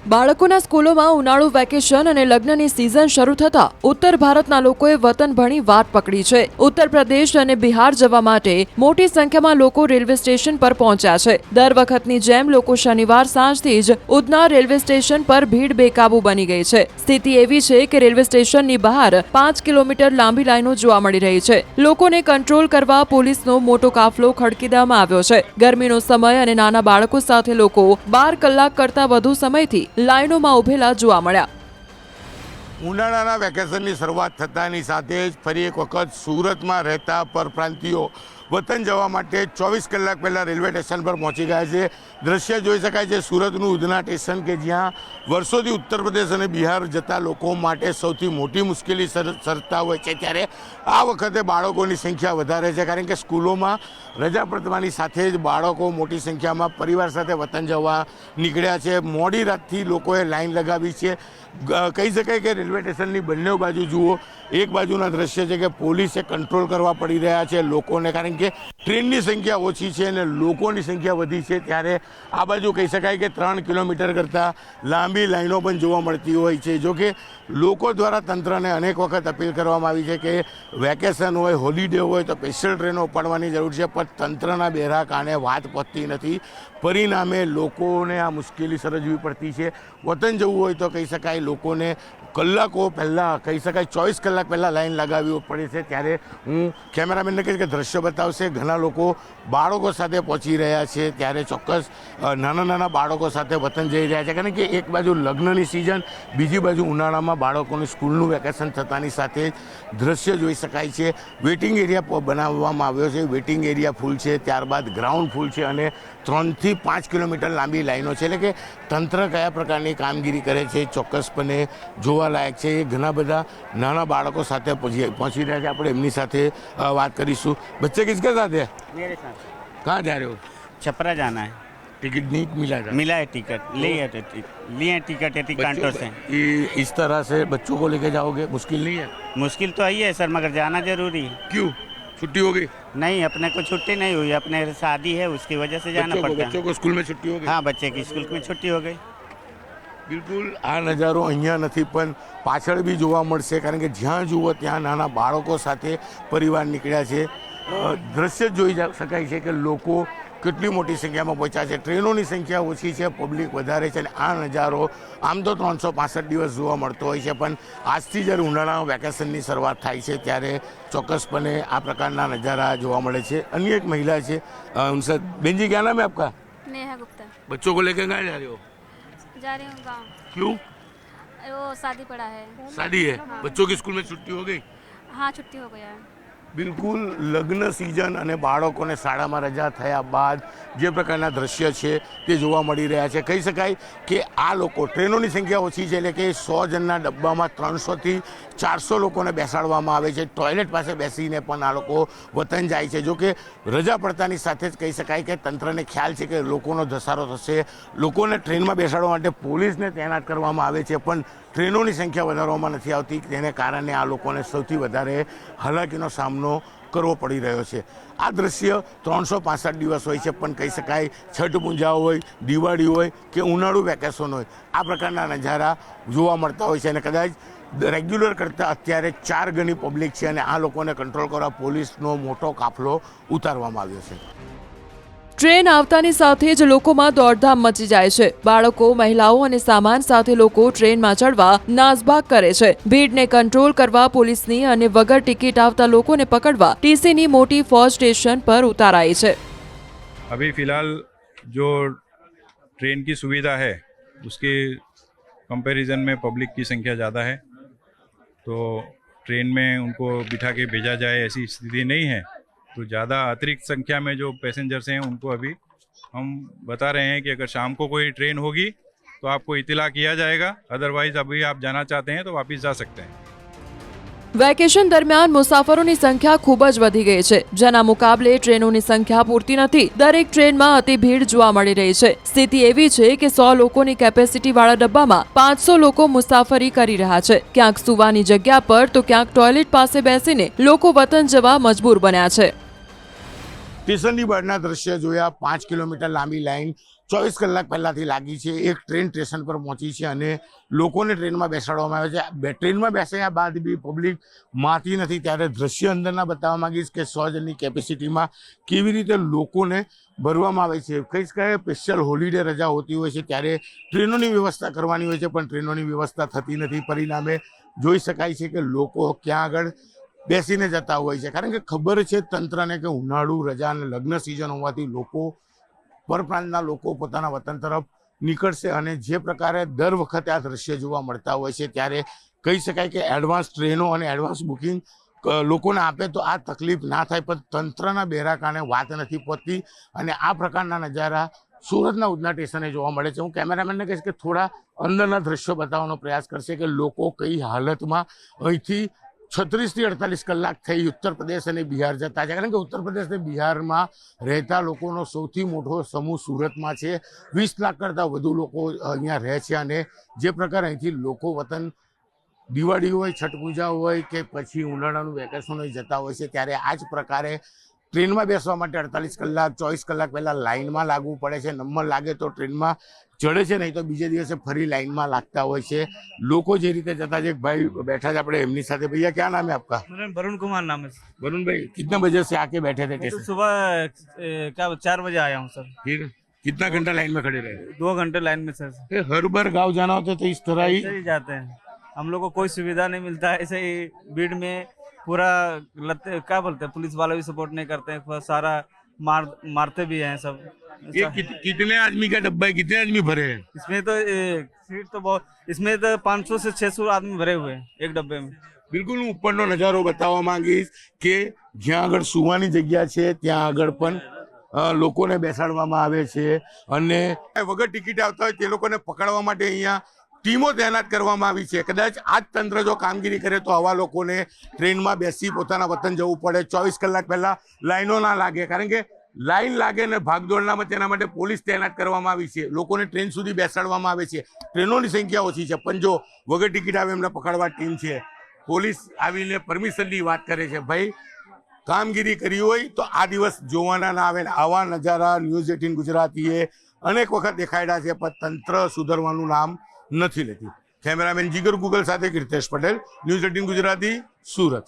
બાળકોના સ્કૂલોમાં ઉનાળુ વેકેશન અને લગ્નની સિઝન શરૂ થતા ઉત્તર ભારતના લોકોએ વતન ભણી વાટ પકડી છે। ઉત્તર પ્રદેશ અને બિહાર જવા માટે મોટી સંખ્યામાં લોકો રેલવે સ્ટેશન પર પહોંચ્યા છે। દર વખતની જેમ લોકો શનિવાર સાંજથી જ ઉધના રેલવે સ્ટેશન પર ભીડ બેકાબુ બની ગઈ છે। સ્થિતિ એવી છે કે રેલવે સ્ટેશનની બહાર 5 કિલોમીટર લાંબી લાઈનો જોવા મળી રહી છે। લોકોને કંટ્રોલ કરવા પોલીસનો મોટો કાફલો ખડકી દેવામાં આવ્યો છે। ગરમીનો સમય અને નાના બાળકો સાથે લોકો 12 કલાક કરતા વધુ સમયથી લાઈનોમાં ઉભેલા જોવા મળ્યા। ઉનાળાના વેકેશનની શરૂઆત થતાની સાથે જ ફરી એક વખત સુરતમાં રહેતા પરપ્રાંતિયો વતન જવા માટે 24 કલાક પહેલાં રેલવે સ્ટેશન પર પહોંચી ગયા છે। દ્રશ્ય જોઈ શકાય છે સુરતનું ઉધના સ્ટેશન કે જ્યાં વર્ષોથી ઉત્તર પ્રદેશ અને બિહાર જતા લોકો માટે સૌથી મોટી મુશ્કેલી સર્જતા હોય છે, ત્યારે આ વખતે બાળકોની સંખ્યા વધારે છે, કારણ કે સ્કૂલોમાં રજા પડવાની સાથે જ બાળકો મોટી સંખ્યામાં પરિવાર સાથે વતન જવા નીકળ્યા છે। મોડી રાતથી લોકોએ લાઈન લગાવી છે। કહી શકાય કે રેલવે સ્ટેશનની બંને બાજુ જુઓ, એક બાજુના દ્રશ્ય છે કે પોલીસે કંટ્રોલ કરવા પડી રહ્યા છે લોકોને, કારણ કે ટ્રેનની સંખ્યા ઓછી છે અને લોકોની સંખ્યા વધી છે। ત્યારે આ બાજુ કહી શકાય કે 3 કિલોમીટર કરતાં લાંબી લાઈનો પણ જોવા મળતી હોય છે। જો કે લોકો દ્વારા તંત્રને અનેક વખત અપીલ કરવામાં આવી છે કે વેકેશન હોય, હોલિડે હોય તો સ્પેશિયલ ટ્રેનો ઉપાડવાની જરૂર છે, પણ તંત્રના બેરા કાને વાત પહોંચતી નથી। પરિણામે લોકોને આ મુશ્કેલી સર્જવી પડતી છે। વતન જવું હોય તો કહી શકાય લોકોને કલાકો પહેલાં, કહી શકાય 24 કલાક પહેલાં લાઈન લગાવવી પડે છે। ત્યારે હું કેમેરામેનને કહીશ કે દ્રશ્ય બતાવશે, ઘણા લોકો બાળકો સાથે પહોંચી રહ્યા છે। ત્યારે ચોક્કસ નાના બાળકો સાથે વતન જઈ રહ્યા છે, કારણ કે એક બાજુ લગ્નની સિઝન, બીજી બાજુ ઉનાળામાં બાળકોની સ્કૂલનું વેકેશન થતાની સાથે દ્રશ્ય જોઈ શકાય છે। વેઇટિંગ એરિયા બનાવવામાં આવ્યો છે, વેઇટિંગ એરિયા ફૂલ છે, ત્યારબાદ ગ્રાઉન્ડ ફૂલ છે અને 3 થી 5 કિલોમીટર લાંબી લાઈનો છે। એટલે કે તંત્ર કયા પ્રકારની કામગીરી કરે છે ચોક્કસપણે જોવાલાયક છે। ઘણા બધા નાના બાળકો સાથે પહોંચી રહ્યા છે, આપણે એમની સાથે વાત કરીશું। બચ્ચે કિસકે સાથ હે? मेरे साथ। कहाँ जा रहे हो? छपरा जाना है। टिकट नहीं मिला था? मिला है टिकट, लिए टिकट है काउंटर से। इस तरह से बच्चों को लेके जाओगे, मुश्किल नहीं है? मुश्किल तो आई है सर, मगर जाना जरूरी है। क्यों? छुट्टी हो गई? नहीं, अपने को छुट्टी नहीं हुई, अपने शादी है उसकी वजह से जाना पड़ता है। बच्चों को स्कूल में छुट्टी हो गई? हाँ, बच्चे की स्कूल में छुट्टी हो गई। બિલકુલ આ નજારો અહીંયા નથી પણ પાછળ બી જોવા મળશે, કારણ કે જ્યાં જુઓ ત્યાં નાના બાળકો સાથે પરિવાર નીકળ્યા છે। દ્રશ્ય જોઈ શકાય છે કે લોકો કેટલી મોટી સંખ્યામાં પહોંચ્યા છે। ટ્રેનોની સંખ્યા ઓછી છે, પબ્લિક વધારે છે અને આ નજારો આમ તો 365 દિવસ જોવા મળતો હોય છે, પણ આજથી જ્યારે ઉનાળાના વેકેશનની શરૂઆત થાય છે ત્યારે ચોક્કસપણે આ પ્રકારના નજારા જોવા મળે છે। અન્ય એક મહિલા છે, ઉનसे બેન जी क्या नाम है आपका? नेहा गुप्ता। बच्चों को लेकर कहाँ जा रहे हो? जा रही हूँ गाँव। क्यों? वो शादी पड़ा है। शादी है? बच्चों की स्कूल में छुट्टी हो गई? हाँ, छुट्टी हो गया है। બિલકુલ લગ્ન સિઝન અને બાળકોને શાળામાં રજા થયા બાદ જે પ્રકારના દ્રશ્ય છે તે જોવા મળી રહ્યા છે। કહી શકાય કે આ લોકો, ટ્રેનોની સંખ્યા ઓછી છે, એટલે કે 100 જણના ડબ્બામાં 300 થી 400 લોકોને બેસાડવામાં આવે છે। ટોયલેટ પાસે બેસીને પણ આ લોકો વતન જાય છે। જો કે રજા પડતાની સાથે જ કહી શકાય કે તંત્રને ખ્યાલ છે કે લોકોનો ધસારો થશે, લોકોને ટ્રેનમાં બેસાડવા માટે પોલીસને તૈનાત કરવામાં આવે છે, પણ ટ્રેનોની સંખ્યા વધારવામાં નથી આવતી, તેને કારણે આ લોકોને સૌથી વધારે હાલાકીનો સામનો કરવો પડી રહ્યો છે। આ દ્રશ્ય 365 દિવસ હોય છે, પણ કહી શકાય છઠ પૂજા હોય, દિવાળી હોય કે ઉનાળુ વેકેશન હોય, આ પ્રકારના નજારા જોવા મળતા હોય છે અને કદાચ રેગ્યુલર કરતાં અત્યારે 4 ગણી પબ્લિક છે અને આ લોકોને કંટ્રોલ કરવા પોલીસનો મોટો કાફલો ઉતારવામાં આવ્યો છે। ટ્રેન આવતાની સાથે જ લોકોમાં દોડધામ મચી જાય છે। બાળકો, મહિલાઓ અને સામાન સાથે લોકો ટ્રેનમાં ચડવા નાસભાગ કરે છે। ભીડને કંટ્રોલ કરવા પોલીસની અને વગર ટિકિટ આવતા લોકોને પકડવા ટીસીની મોટી ફોજ સ્ટેશન પર ઉતારાઈ છે। अभी फिलहाल जो ट्रेन की सुविधा है उसके कंपैरिजन में पब्लिक की संख्या ज़्यादा है, तो ट्रेन में उनको बिठा के भेजा जाए ऐसी स्थिति नहीं है। तो ज़्यादा अतिरिक्त संख्या में जो पैसेंजर्स हैं उनको अभी हम बता रहे हैं कि अगर शाम को कोई ट्रेन होगी तो आपको इत्तला किया जाएगा, अदरवाइज अभी आप जाना चाहते हैं तो वापस जा सकते हैं। વેકેશન દરમિયાન મુસાફરોની સંખ્યા ખૂબ જ વધી ગઈ છે, જેના મુકાબલે ટ્રેનોની સંખ્યા પૂરતી નથી। દરેક ટ્રેનમાં અતિ ભીડ જોવા મળી રહી છે। સ્થિતિ એવી છે કે 100 લોકોની કેપેસિટી વાળા ડબ્બામાં 500 લોકો મુસાફરી કરી રહ્યા છે। ક્યાંક સુવાની જગ્યા પર તો ક્યાંક ટોયલેટ પાસે બેસીને લોકો વતન જવા મજબૂર બન્યા છે। સ્ટેશનની બહારના દ્રશ્ય જોયા, 5 કિલોમીટર લાંબી લાઈન 24 કલાક પહેલાંથી લાગી છે. એક ટ્રેન સ્ટેશન પર પહોંચી છે અને લોકોને ટ્રેનમાં બેસાડવામાં આવે છે. ટ્રેનમાં બેસ્યા બાદ બી પબ્લિક માતી નથી. ત્યારે દ્રશ્ય અંદરના બતાવવા માંગીશ કે 100 જણની કેપેસિટીમાં કેવી રીતે લોકોને ભરવામાં આવે છે. કઈ કઈ સ્પેશિયલ હોલિડે રજા હોતી હોય છે ત્યારે ટ્રેનોની વ્યવસ્થા કરવાની હોય છે, પણ ટ્રેનોની વ્યવસ્થા થતી નથી. પરિણામે જોઈ શકાય છે કે લોકો ક્યાં આગળ બેસીને જતા હોય છે, કારણ કે ખબર છે તંત્રને કે ઉનાળુ રજા અને લગ્ન સિઝન હોવાથી લોકો પરપ્રાંતના લોકો પોતાના વતન તરફ નીકળશે. અને જે પ્રકારે દર વખતે આ દ્રશ્ય જોવા મળતા હોય છે ત્યારે કહી શકાય કે એડવાન્સ ટ્રેનો અને એડવાન્સ બુકિંગ લોકોને આપે તો આ તકલીફ ના થાય, પણ તંત્રના બેરા કારણે વાત નથી પહોંચતી. અને આ પ્રકારના નજારા સુરતના ઉધના સ્ટેશને જોવા મળે છે. હું કેમેરામેનને કહીશ કે થોડા અંદરના દ્રશ્યો બતાવવાનો પ્રયાસ કરશે કે લોકો કઈ હાલતમાં અહીંથી 36 થી 48 કલાક થઈ ઉત્તર પ્રદેશ અને બિહાર જતા છે, કારણ કે ઉત્તર પ્રદેશ અને બિહારમાં રહેતા લોકોનો સૌથી મોટો સમૂહ સુરતમાં છે. 20 લાખ કરતાં વધુ લોકો અહીંયા રહે છે. અને જે પ્રકારે અહીંથી લોકો વતન દિવાળી હોય, છઠ પૂજા હોય કે પછી ઉનાળાનું વેકેશન હોય જતા હોય છે, ત્યારે આ જ પ્રકારે ટ્રેનમાં બેસવા માટે 48 કલાક 24 કલાક પહેલાં લાઇનમાં લાગવું પડે છે. નંબર લાગે તો ટ્રેનમાં ચડે છે, નહીં તો બીજે દિવસે ફરી લાઇનમાં લાગતા હોય છે. લોકો જે રીતે જતા છે, ભાઈ બેઠા છે આપણે એમની સાથે. भैया क्या नाम है आपका? वरुण कुमार नाम है। वरुण भाई कितने बजे से आके बैठे थे तो स्टेशन? सुबह क्या 4 बजे आया हूँ सर। फिर कितना घंटा लाइन में खड़े रहे? 2 घंटे लाइन में सर। हर बार गाँव जाना होता तो इस तरह ही ऐसे ही जाते हैं हम लोग को, कोई सुविधा नहीं मिलता है। ऐसे ही भीड़ में पूरा क्या बोलते हैं, पुलिस वाले भी सपोर्ट नहीं करते हैं, सारा मारते भी हैं सब। ये कितने आदमी का डब्बा है, कितने आदमी भरे हैं? इसमें तो सीट तो बहुत, इसमें तो 500 से 600 आदमी भरे हुए हैं एक डब्बे में। બિલકુલ હું ઉપરનો નજારો બતાવવા માંગીશ કે જ્યાં આગળ સુવાની જગ્યા છે ત્યાં આગળ પણ લોકોને બેસાડવામાં આવે છે. અને વગર ટિકિટ આવતા હોય તે લોકોને પકડવા માટે અહીંયા ટીમો તૈનાત કરવામાં આવી છે. કદાચ આ જ તંત્ર જો કામગીરી કરે તો આવા લોકોને ટ્રેનમાં બેસી પોતાના વતન જવું પડે. 24 કલાક પહેલા લાઈનો ના લાગે, કારણ કે લાઈન લાગે ને ભાગદોડના તેના માટે પોલીસ તૈનાત કરવામાં આવી છે. લોકોને ટ્રેન સુધી બેસાડવામાં આવે છે. ટ્રેનોની સંખ્યા ઓછી છે, પણ જો વગર ટિકિટ આવે એમને પકડવા ટીમ છે. પોલીસ આવીને પરમિશનની વાત કરે છે. ભાઈ કામગીરી કરી હોય તો આ દિવસ જોવાના ના આવે. આવા નજારા ન્યૂઝ 18 ગુજરાતીએ અનેક વખત દેખાડ્યા છે, પણ તંત્ર સુધરવાનું નામ નથી લેતી. કેમેરામેન જીગર ગુગલ સાથે કીર્તેશ પટેલ, ન્યૂઝ 18 ગુજરાતી, સુરત.